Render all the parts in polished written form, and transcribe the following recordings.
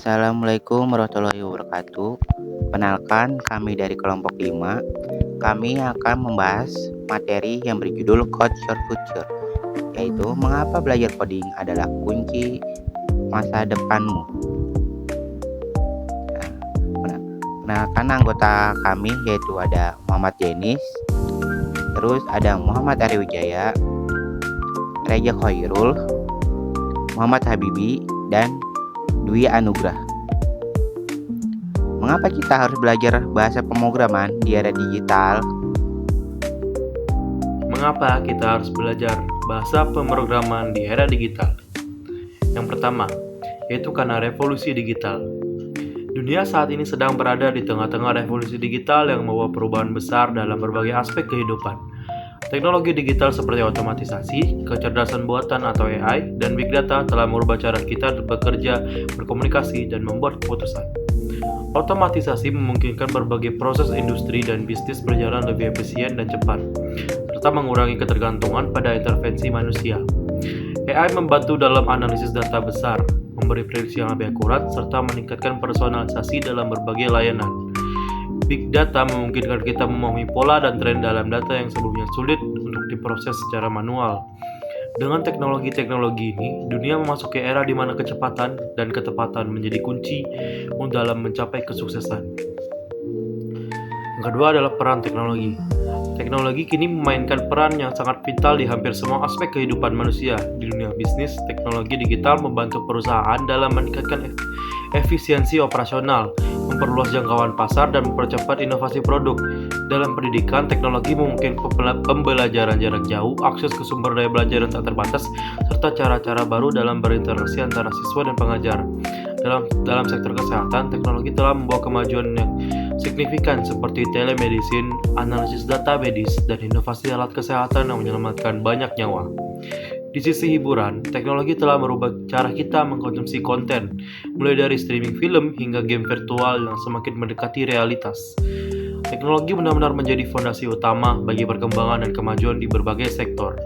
Assalamualaikum warahmatullahi wabarakatuh. Kenalkan, kami dari kelompok 5. Kami akan membahas materi yang berjudul Code Your Future, yaitu mengapa belajar coding adalah kunci masa depanmu. Kenalkan anggota kami yaitu ada Muhammad Denis, terus ada Muhammad Ariwijaya, Reja Khairul, Muhammad Habibi, dan Dwi Anugrah. Mengapa kita harus belajar bahasa pemrograman di era digital? Mengapa kita harus belajar bahasa pemrograman di era digital? Yang pertama, yaitu karena revolusi digital. Dunia saat ini sedang berada di tengah-tengah revolusi digital yang membawa perubahan besar dalam berbagai aspek kehidupan. Teknologi digital seperti otomatisasi, kecerdasan buatan atau AI, dan big data telah merubah cara kita bekerja, berkomunikasi, dan membuat keputusan. Otomatisasi memungkinkan berbagai proses industri dan bisnis berjalan lebih efisien dan cepat, serta mengurangi ketergantungan pada intervensi manusia. AI membantu dalam analisis data besar, memberi prediksi yang lebih akurat, serta meningkatkan personalisasi dalam berbagai layanan. Big data memungkinkan kita memahami pola dan tren dalam data yang sebelumnya sulit untuk diproses secara manual. Dengan teknologi-teknologi ini, dunia memasuki era di mana kecepatan dan ketepatan menjadi kunci dalam mencapai kesuksesan. Yang kedua adalah peran teknologi. Teknologi kini memainkan peran yang sangat vital di hampir semua aspek kehidupan manusia. Di dunia bisnis, teknologi digital membantu perusahaan dalam meningkatkan efisiensi operasional, memperluas jangkauan pasar, dan mempercepat inovasi produk. Dalam pendidikan, teknologi memungkinkan pembelajaran jarak jauh, akses ke sumber daya belajar yang tak terbatas, serta cara-cara baru dalam berinteraksi antara siswa dan pengajar. Dalam sektor kesehatan, teknologi telah membawa kemajuan yang signifikan seperti telemedicine, analisis data medis, dan inovasi alat kesehatan yang menyelamatkan banyak nyawa. Di sisi hiburan, teknologi telah merubah cara kita mengkonsumsi konten, mulai dari streaming film hingga game virtual yang semakin mendekati realitas. Teknologi benar-benar menjadi fondasi utama bagi perkembangan dan kemajuan di berbagai sektor.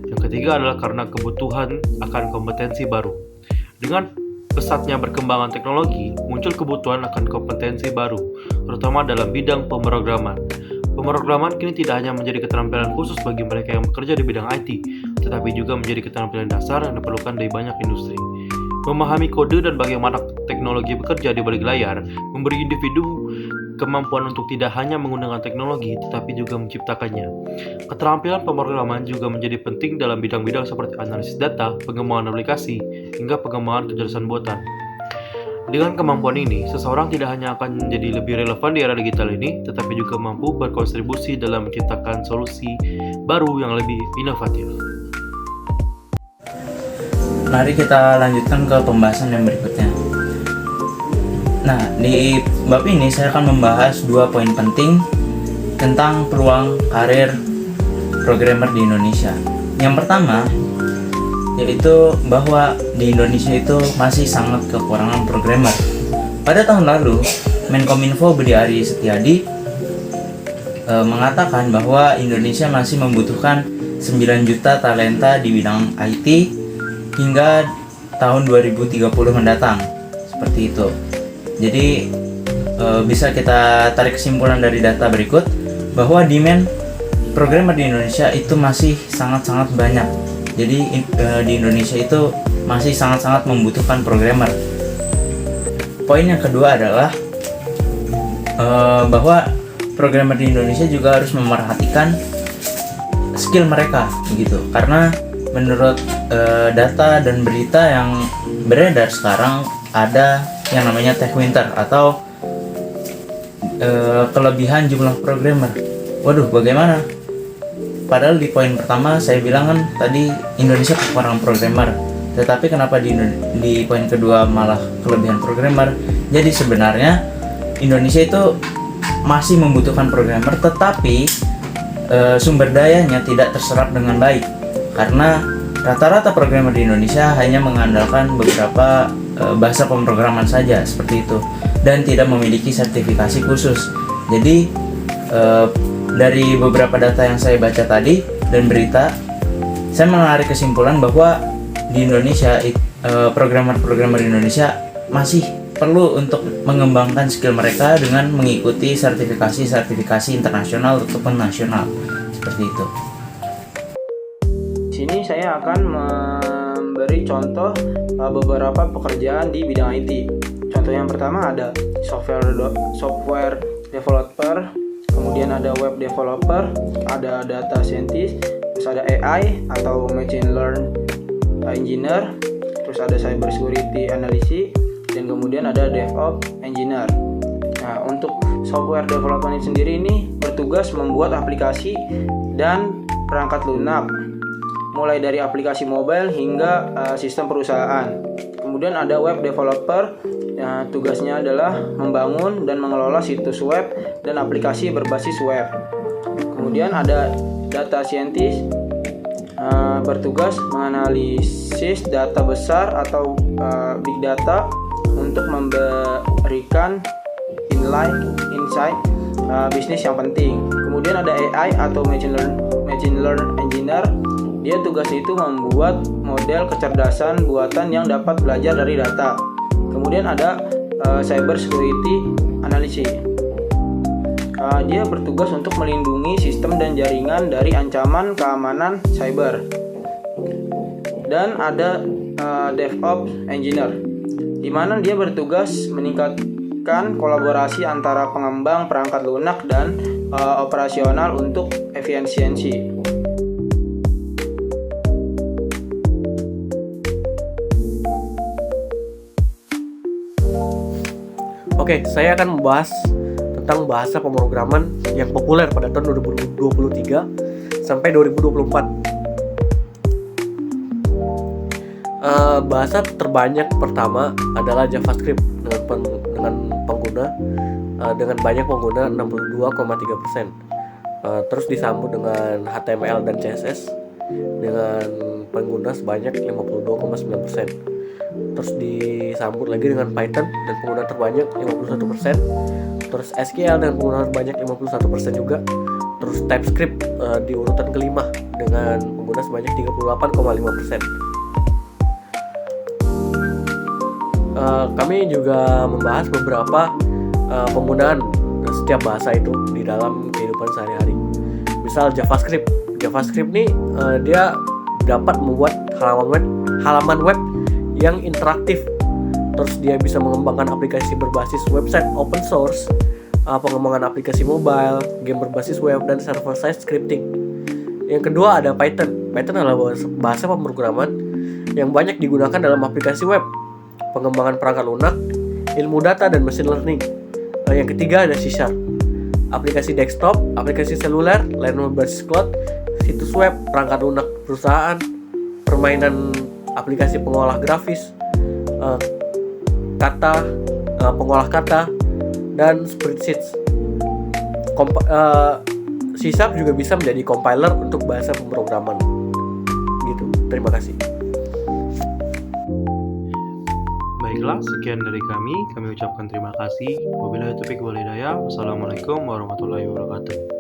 Yang ketiga adalah karena kebutuhan akan kompetensi baru. Dengan pesatnya perkembangan teknologi, muncul kebutuhan akan kompetensi baru, terutama dalam bidang pemrograman. Pemrograman kini tidak hanya menjadi keterampilan khusus bagi mereka yang bekerja di bidang IT, tetapi juga menjadi keterampilan dasar yang diperlukan dari banyak industri. Memahami kode dan bagaimana teknologi bekerja di balik layar memberi individu kemampuan untuk tidak hanya menggunakan teknologi, tetapi juga menciptakannya. Keterampilan pemrograman juga menjadi penting dalam bidang-bidang seperti analisis data, pengembangan aplikasi, hingga pengembangan kecerdasan buatan. Dengan kemampuan ini, seseorang tidak hanya akan menjadi lebih relevan di era digital ini, tetapi juga mampu berkontribusi dalam menciptakan solusi baru yang lebih inovatif. Mari kita lanjutkan ke pembahasan yang berikutnya. Nah, di bab ini saya akan membahas 2 poin penting tentang peluang karir programmer di Indonesia. Yang pertama, yaitu bahwa di Indonesia itu masih sangat kekurangan programmer. Pada tahun lalu, Menkominfo Budi Ari Setiadi mengatakan bahwa Indonesia masih membutuhkan 9 juta talenta di bidang IT hingga tahun 2030 mendatang. Seperti itu. Jadi bisa kita tarik kesimpulan dari data berikut bahwa demand programmer di Indonesia itu masih sangat-sangat banyak. Jadi di Indonesia itu masih sangat-sangat membutuhkan programmer. Poin yang kedua adalah bahwa programmer di Indonesia juga harus memerhatikan skill mereka, begitu. Karena menurut data dan berita yang beredar sekarang ada yang namanya tech winter atau kelebihan jumlah programmer. Waduh, bagaimana? Padahal di poin pertama saya bilang kan tadi Indonesia kekurangan programmer, tetapi kenapa di poin kedua malah kelebihan programmer? Jadi sebenarnya Indonesia itu masih membutuhkan programmer, tetapi sumber dayanya tidak terserap dengan baik karena rata-rata programmer di Indonesia hanya mengandalkan beberapa bahasa pemrograman saja seperti itu dan tidak memiliki sertifikasi khusus. Jadi dari beberapa data yang saya baca tadi dan berita, saya menarik kesimpulan bahwa di Indonesia programmer-programmer di Indonesia masih perlu untuk mengembangkan skill mereka dengan mengikuti sertifikasi internasional ataupun nasional seperti itu. Di sini saya akan memberi contoh beberapa pekerjaan di bidang IT. Contoh yang pertama ada software developer, kemudian ada web developer, ada data scientist, terus ada AI atau machine learn engineer, terus ada cyber security analyst, dan kemudian ada DevOps engineer. Nah, untuk software development sendiri ini bertugas membuat aplikasi dan perangkat lunak, mulai dari aplikasi mobile hingga sistem perusahaan. Kemudian ada web developer, tugasnya adalah membangun dan mengelola situs web dan aplikasi berbasis web. Kemudian ada data scientist, bertugas menganalisis data besar atau big data untuk memberikan insight bisnis yang penting. Kemudian ada AI atau machine learn engineer. Dia tugasnya itu membuat model kecerdasan buatan yang dapat belajar dari data. Kemudian ada cyber security analyst. Dia bertugas untuk melindungi sistem dan jaringan dari ancaman keamanan cyber. Dan ada DevOps engineer, di mana dia bertugas meningkatkan kolaborasi antara pengembang perangkat lunak dan operasional untuk efisiensi. Oke, saya akan membahas tentang bahasa pemrograman yang populer pada tahun 2023 sampai 2024. Bahasa terbanyak pertama adalah JavaScript dengan banyak pengguna 62,3%. Terus disambut dengan HTML dan CSS dengan pengguna sebanyak 52,9%. Terus disambut lagi dengan Python dan pengguna terbanyak 51%. Terus SQL dengan pengguna terbanyak 51% juga. Terus TypeScript di urutan kelima dengan pengguna sebanyak 38,5%. Kami juga membahas beberapa penggunaan setiap bahasa itu di dalam kehidupan sehari-hari. Misal JavaScript nih dia dapat membuat halaman web yang interaktif. Terus dia bisa mengembangkan aplikasi berbasis website open source, pengembangan aplikasi mobile, game berbasis web, dan server-side scripting. Yang kedua ada Python. Python adalah bahasa pemrograman yang banyak digunakan dalam aplikasi web, pengembangan perangkat lunak, ilmu data, dan machine learning. Yang ketiga ada C#, aplikasi desktop, aplikasi seluler, layanan berbasis cloud, situs web, perangkat lunak perusahaan, permainan aplikasi pengolah grafis, pengolah kata, dan spreadsheets. C# juga bisa menjadi compiler untuk bahasa pemrograman. Gitu. Terima kasih. Baiklah, sekian dari kami ucapkan terima kasih. Wabillahi taufiq wal hidayah. Wassalamualaikum warahmatullahi wabarakatuh.